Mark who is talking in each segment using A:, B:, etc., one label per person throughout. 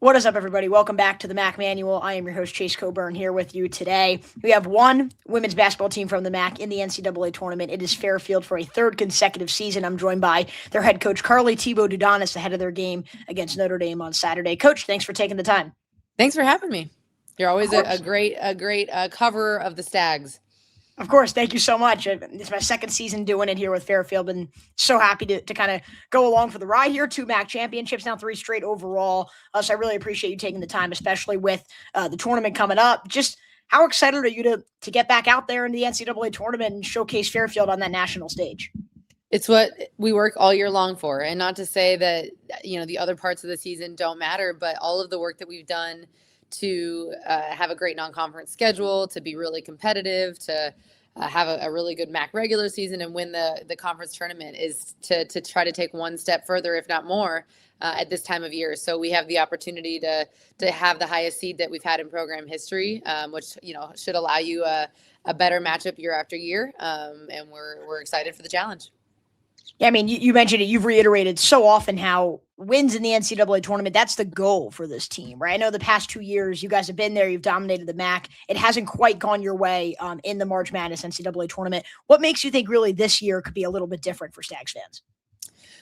A: What is up, everybody? Welcome back to the MAC Manual. I am your host, Chase Coburn, here with you today. We have one women's basketball team from the MAC in the NCAA Tournament. It is Fairfield for a third consecutive season. I'm joined by their head coach, Carly Thibault-Dudonis, ahead of their game against Notre Dame on Saturday. Coach, thanks for taking the time.
B: Thanks for having me. You're always a great cover of the Stags.
A: Of course. Thank you so much. It's my second season doing it here with Fairfield, and so happy to kind of go along for the ride here. 2 MAC championships, now 3 straight overall. So I really appreciate you taking the time, especially with the tournament coming up. Just how excited are you to get back out there in the NCAA tournament and showcase Fairfield on that national stage?
B: It's what we work all year long for. And not to say that, the other parts of the season don't matter, but all of the work that we've done to have a great non-conference schedule, to be really competitive, to have a really good MAC regular season and win the conference tournament is to try to take one step further, if not more, at this time of year. So we have the opportunity to have the highest seed that we've had in program history, which, should allow you a better matchup year after year. And we're excited for the challenge.
A: Yeah, I mean, you mentioned it. You've reiterated so often how wins in the NCAA tournament, that's the goal for this team, right? I know the past 2 years you guys have been there. You've dominated the MAC. It hasn't quite gone your way in the March Madness NCAA tournament. What makes you think really this year could be a little bit different for Stags fans?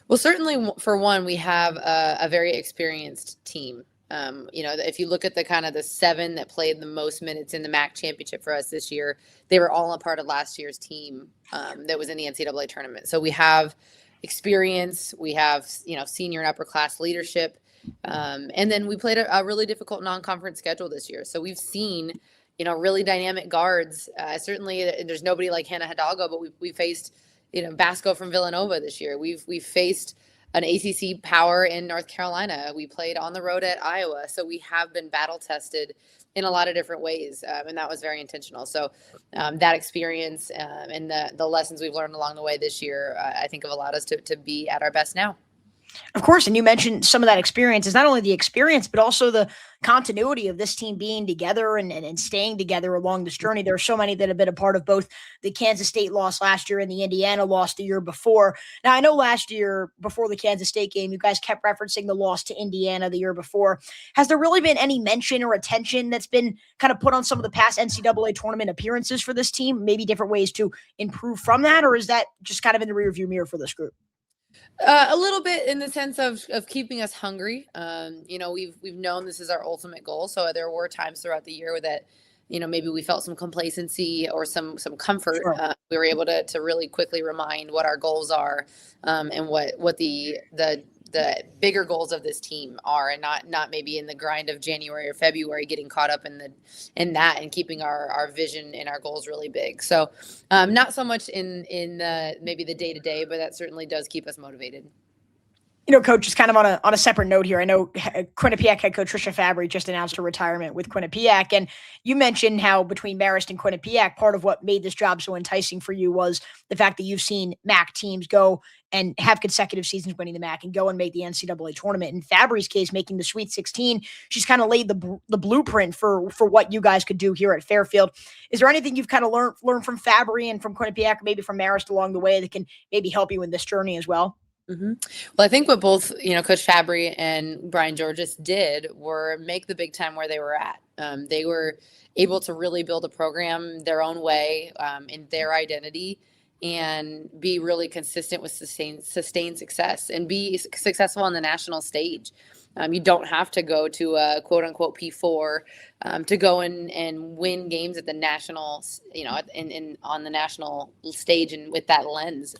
B: Well, certainly for one, we have a very experienced team. If you look at the 7 that played the most minutes in the MAC championship for us this year, they were all a part of last year's team that was in the NCAA tournament. So we have experience, we have, senior and upper class leadership. And then we played a really difficult non-conference schedule this year. So we've seen, really dynamic guards. Certainly there's nobody like Hannah Hidalgo, but we faced, Basco from Villanova this year. We've faced an ACC power in North Carolina. We played on the road at Iowa. So we have been battle tested in a lot of different ways. And that was very intentional. So that experience and the lessons we've learned along the way this year, I think have allowed us to be at our best now.
A: Of course, and you mentioned some of that experience is not only the experience, but also the continuity of this team being together and staying together along this journey. There are so many that have been a part of both the Kansas State loss last year and the Indiana loss the year before. Now, I know last year, before the Kansas State game, you guys kept referencing the loss to Indiana the year before. Has there really been any mention or attention that's been kind of put on some of the past NCAA tournament appearances for this team? Maybe different ways to improve from that, or is that just kind of in the rearview mirror for this group?
B: A little bit in the sense of keeping us hungry. We've known this is our ultimate goal. So there were times throughout the year that, maybe we felt some complacency or some comfort. Sure. We were able to really quickly remind what our goals are and what the bigger goals of this team are, and not maybe in the grind of January or February getting caught up in that and keeping our vision and our goals really big. So not so much in maybe the day-to-day, but that certainly does keep us motivated.
A: Coach, just kind of on a separate note here, I know Quinnipiac head coach Trisha Fabry just announced her retirement with Quinnipiac, and you mentioned how between Marist and Quinnipiac, part of what made this job so enticing for you was the fact that you've seen MAC teams go and have consecutive seasons winning the MAC and go and make the NCAA tournament. In Fabry's case, making the Sweet 16, she's kind of laid the blueprint for what you guys could do here at Fairfield. Is there anything you've kind of learned from Fabry and from Quinnipiac, maybe from Marist along the way that can maybe help you in this journey as well?
B: Mm-hmm. Well, I think what both, Coach Fabry and Brian Georges did were make the big time where they were at. They were able to really build a program their own way in their identity and be really consistent with sustained success and be successful on the national stage. You don't have to go to a quote unquote P4 to go and win games at the national, on the national stage and with that lens.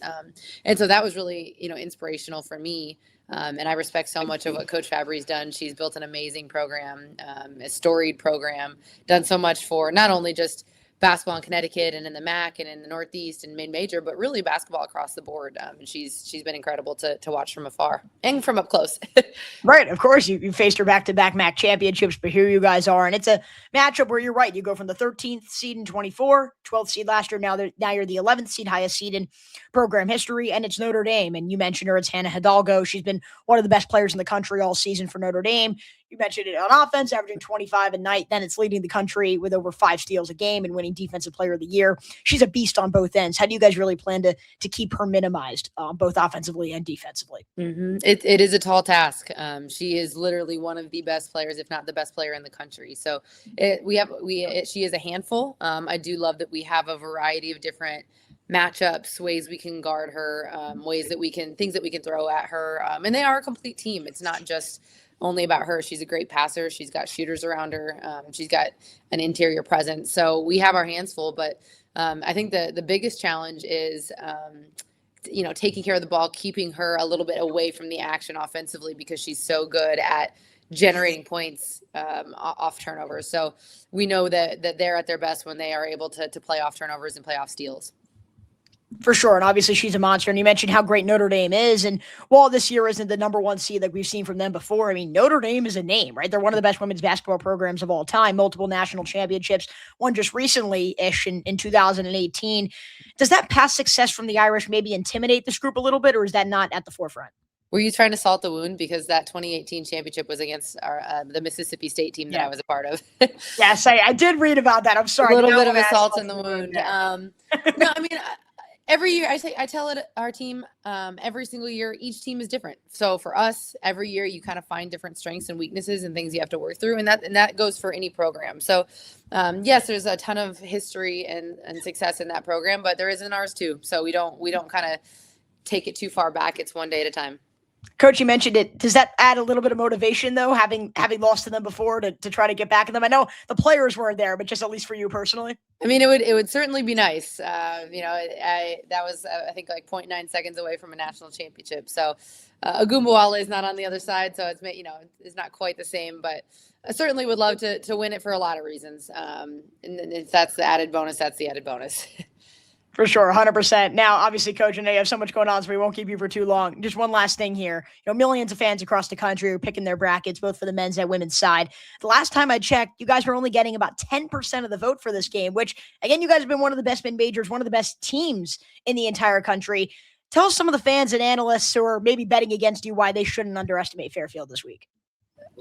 B: And so that was really, inspirational for me. And I respect so much of what Coach Fabry's done. She's built an amazing program, a storied program, done so much for not only just basketball in Connecticut and in the MAC and in the Northeast and mid-major, but really basketball across the board. And she's been incredible to watch from afar and from up close.
A: Right. Of course, you faced her back-to-back MAC championships, but here you guys are. And it's a matchup where you're right. You go from the 13th seed in 24, 12th seed last year. Now you're the 11th seed, highest seed in program history, and it's Notre Dame. And you mentioned her, it's Hannah Hidalgo. She's been one of the best players in the country all season for Notre Dame. You mentioned it on offense, averaging 25 a night. Then it's leading the country with over 5 steals a game and winning Defensive Player of the Year. She's a beast on both ends. How do you guys really plan to keep her minimized, both offensively and defensively?
B: It is a tall task. She is literally one of the best players, if not the best player in the country. So she is a handful. I do love that we have a variety of different matchups, ways we can guard her, things that we can throw at her. And they are a complete team. It's not just only about her. She's a great passer. She's got shooters around her. She's got an interior presence. So we have our hands full, but I think the biggest challenge is, taking care of the ball, keeping her a little bit away from the action offensively, because she's so good at generating points off turnovers. So we know that they're at their best when they are able to play off turnovers and play off steals.
A: For sure. And obviously she's a monster. And you mentioned how great Notre Dame is. And while this year isn't the number 1 seed like we've seen from them before, I mean, Notre Dame is a name, right? They're one of the best women's basketball programs of all time, multiple national championships, one just recently-ish in 2018. Does that past success from the Irish maybe intimidate this group a little bit, or is that not at the forefront?
B: Were you trying to salt the wound because that 2018 championship was against the Mississippi State team that I was a part of?
A: Yes, I did read about that. I'm sorry.
B: A little bit of a salt in the wound. No, I mean, every year I tell it our team, every single year, each team is different. So for us, every year you kind of find different strengths and weaknesses and things you have to work through. And that goes for any program. So yes, there's a ton of history and success in that program, but there is in ours too. So we don't kind of take it too far back. It's one day at a time.
A: Coach, you mentioned it. Does that add a little bit of motivation, though, having lost to them before to try to get back at them? I know the players weren't there, but just at least for you personally.
B: I mean, it would certainly be nice. That was I think like 0.9 seconds away from a national championship. So Agumbawale is not on the other side, so it's not quite the same. But I certainly would love to win it for a lot of reasons. And if that's the added bonus, that's the added bonus.
A: For sure, 100%. Now, obviously, Coach, I know you have so much going on, so we won't keep you for too long. Just one last thing here. Millions of fans across the country are picking their brackets, both for the men's and women's side. The last time I checked, you guys were only getting about 10% of the vote for this game, which, again, you guys have been one of the best mid-majors, one of the best teams in the entire country. Tell some of the fans and analysts who are maybe betting against you why they shouldn't underestimate Fairfield this week.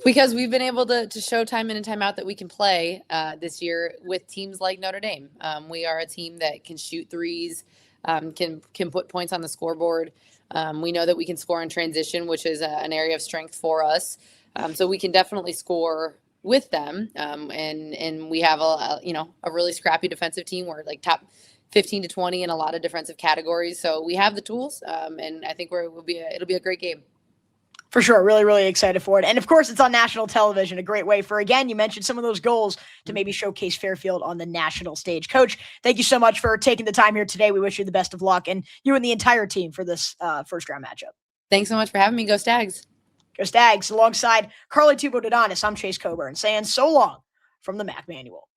B: Because we've been able to show time in and time out that we can play this year with teams like Notre Dame. We are a team that can shoot threes, can put points on the scoreboard. We know that we can score in transition, which is an area of strength for us. So we can definitely score with them. And we have a really scrappy defensive team. We're like top 15 to 20 in a lot of defensive categories. So we have the tools, and I think it'll be a great game.
A: For sure. Really, really excited for it. And of course, it's on national television, a great way for, again, you mentioned some of those goals to maybe showcase Fairfield on the national stage. Coach, thank you so much for taking the time here today. We wish you the best of luck, and you and the entire team for this first round matchup.
B: Thanks so much for having me. Go Stags.
A: Go Stags. Alongside Carly Thibault-Dudonis, I'm Chase Coburn saying so long from the Mac Manual.